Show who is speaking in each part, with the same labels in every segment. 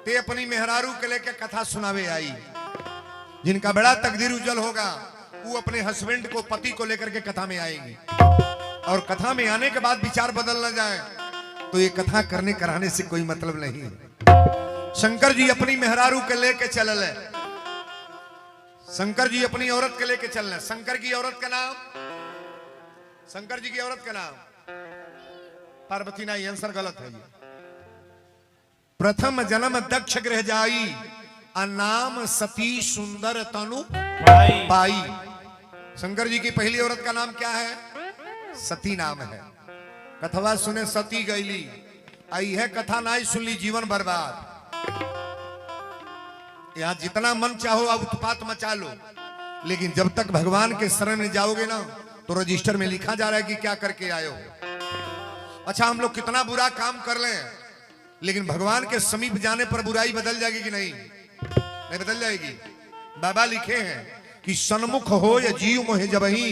Speaker 1: ते अपनी मेहरारू के लेके कथा सुनावे आई। जिनका बड़ा तकदीर उज्जवल होगा वो अपने हस्बैंड को, पति को लेकर के कथा में आएंगी। और कथा में आने के बाद विचार बदल न जाए तो ये कथा करने कराने से कोई मतलब नहीं। शंकर जी अपनी मेहरारू के लेके चलल है। शंकर जी अपनी औरत के लेके चल रहे। शंकर की औरत का नाम, शंकर जी की औरत का नाम पार्वती नहीं, आंसर गलत है ये। प्रथम जन्म दक्ष गृह जाई, नाम सती सुंदर तनु पाई। शंकर जी की पहली औरत का नाम क्या है? सती नाम है। कथवा सुने सती गईली, आई है कथा नहीं सुन ली जीवन बर्बाद। यहां जितना मन चाहो अब उत्पात मचा लो, लेकिन जब तक भगवान के शरण में जाओगे ना तो रजिस्टर में लिखा जा रहा है कि क्या करके आए हो। अच्छा, हम लोग कितना बुरा काम कर लें, लेकिन भगवान के समीप जाने पर बुराई बदल जाएगी कि नहीं? नहीं बदल जाएगी। बाबा लिखे हैं कि सन्मुख हो या जीव मोहे जबही,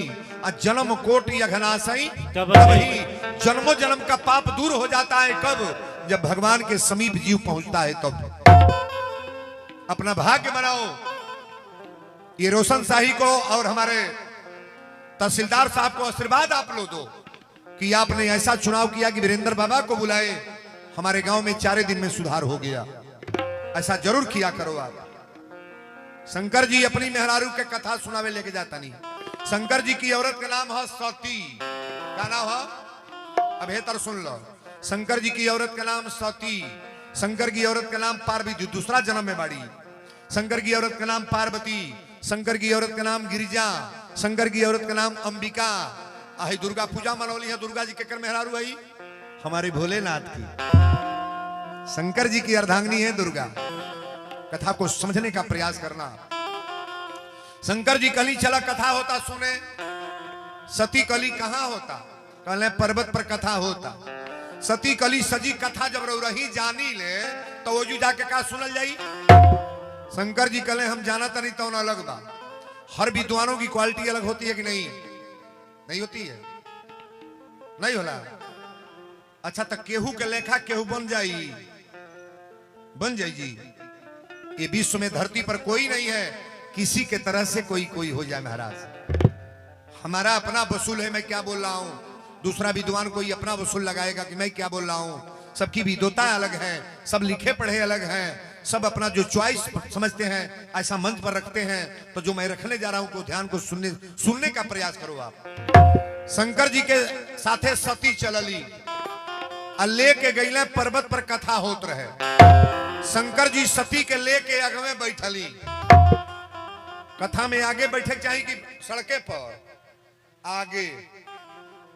Speaker 1: जन्म कोट या घनासई तबही। जन्मों जन्म का पाप दूर हो जाता है कब? जब भगवान के समीप जीव पहुंचता है तब। अपना भाग्य बनाओ। ये रोशन शाही को और हमारे तहसीलदार साहब को आशीर्वाद आप लो दो कि आपने ऐसा चुनाव किया कि वीरेंद्र बाबा को बुलाए। हमारे गांव में 4 दिन में सुधार हो गया। ऐसा जरूर किया करो आप। शंकर जी अपनी मेहरारू के कथा सुनावे लेके जाता नहीं। शंकर जी की औरत का नाम है सती। क्या नाम है? अब बेहतर सुन लो। शंकर जी की औरत का नाम सती। शंकर की औरत का नाम पार्वती, दूसरा जन्म में बाड़ी। शंकर की औरत का नाम पार्वती। शंकर की औरत का नाम गिरिजा। शंकर की औरत का नाम अंबिका। आई दुर्गा पूजा मनौली है। दुर्गा जी के कर मेहरारू आई हमारे भोलेनाथ की। शंकर जी की अर्धांगिनी है दुर्गा। कथा को समझने का प्रयास करना। शंकर जी कली चला कथा होता सुने। सती कली कहां होता? कहले पर्वत पर कथा होता। सती कली सजी कथा जब रही जानी ले तो वो जू जाके का सुनल जाई। शंकर जी कहले हम जाना तो नहीं तो ना अलग बा। हर विद्वानों की क्वालिटी अलग होती है कि नहीं? नहीं होती है? नहीं होला। अच्छा, तो केहू के लेखा केहू बन जाई, बन जाई जी। ये विश्व में धरती पर कोई नहीं है किसी के तरह से कोई कोई हो जाए महाराज। हमारा अपना वसूल है। मैं क्या बोल रहा हूं, दूसरा विद्वान कोई अपना वसूल लगाएगा कि मैं क्या बोल रहा हूं। सबकी विद्वता अलग है, सब लिखे पढ़े अलग हैं, सब अपना जो चॉइस समझते हैं ऐसा मंच पर रखते हैं। तो जो मैं रखने जा रहा हूं को ध्यान को सुनने का प्रयास करो आप। शंकर जी के साथे सती चलली, लेके गईले पर्वत पर कथा होत रहे। शंकर जी सती के लेके अगवे बैठली। कथा में आगे बैठे चाहिए कि सड़के पर आगे,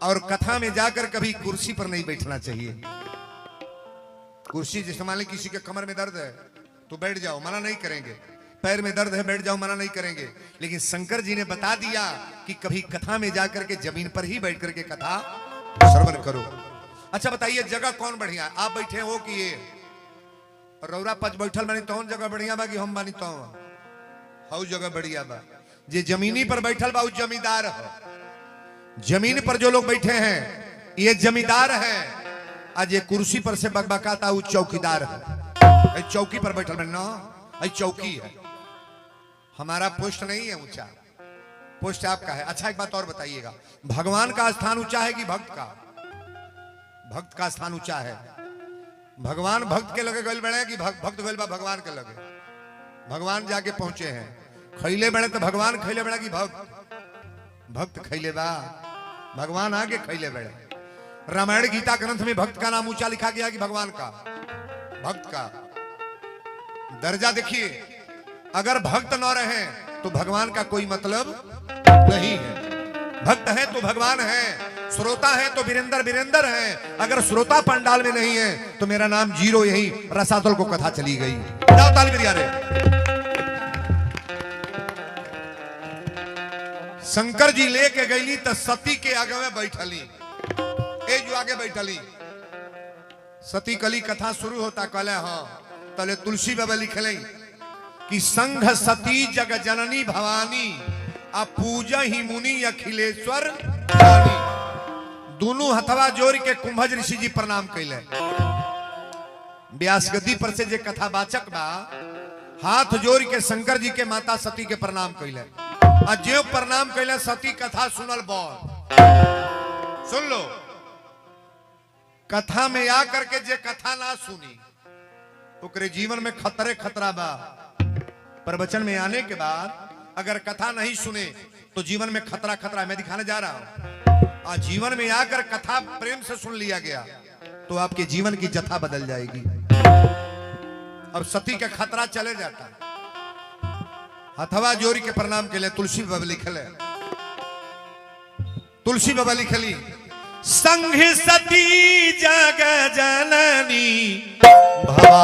Speaker 1: और कथा में जाकर कभी कुर्सी पर नहीं बैठना चाहिए। कुर्सी जैसे मान ली किसी के कमर में दर्द है तो बैठ जाओ, मना नहीं करेंगे। पैर में दर्द है बैठ जाओ, मना नहीं करेंगे। लेकिन शंकर जी ने बता दिया कि कभी कथा में जाकर के जमीन पर ही बैठ करके कथा श्रवण करो। अच्छा बताइए जगह कौन बढ़िया है? आप बैठे हो कि ये रौरा पच बैठल बानी तो जगह बढ़िया बा कि हम बानी तो हाउ जगह बढ़िया बा? जे जमीनी पर बैठल बा जमींदार है। जमीन पर जो लोग बैठे हैं ये जमींदार है, आज ये कुर्सी पर से बकबकाता वो चौकीदार है। चौकी पर बैठल ना, ये चौकी है। हमारा पोस्ट नहीं है ऊंचा, पोस्ट आपका है। अच्छा एक बात और बताइएगा, भगवान का स्थान ऊंचा है कि भक्त का? भक्त का स्थान ऊंचा है। भगवान भक्त के लगे गल बड़े कि भक्त गल बा भगवान के लगे? भगवान जाके पहुंचे हैं। खैले बड़े तो भगवान खैले बड़ा कि भक्त खैले बा? भगवान आगे खैले बड़े। रामायण गीता ग्रंथ में भक्त का नाम ऊंचा लिखा गया कि भगवान का? भक्त का दर्जा देखिए। अगर भक्त न रहे तो भगवान का कोई मतलब नहीं है। भक्त है तो भगवान है, श्रोता है तो वीरेंद्र है। अगर श्रोता पंडाल में नहीं है तो मेरा नाम जीरो। यही रसातल को कथा चली गई। जाओ ताली बजा रहे। शंकर जी लेके गईली तो सती के आगे में बैठली। ए जो आगे बैठली सती कली कथा शुरू होता कहले हाँ तले तुलसी बाबा लिखले कि संघ सती जग जननी भवानी आ पूजा ही मुनि अखिलेश्वर जानी। दोनों हथवा जोड़ के कुंभज ऋषि जी प्रणाम कैले। व्यास गद्दी पर से जे कथावाचक बा हाथ जोड़ के शंकर जी के माता सती के प्रणाम कैले आ जो प्रणाम कैले सती कथा सुनल बोल सुन लो। कथा में आ करके जे कथा ना सुनी ओकरे जीवन में खतरे खतरा बा। प्रवचन में आने के बाद अगर कथा नहीं सुने तो जीवन में खतरा खतरा। मैं दिखाने जा रहा हूं। आज जीवन में आकर कथा प्रेम से सुन लिया गया तो आपके जीवन की जथा बदल जाएगी। अब सती का खतरा चले जाता। हथवा जोरी के प्रणाम के लिए तुलसी बाबा लिखले, तुलसी बाबा लिखली संघ सती जग जननी भवा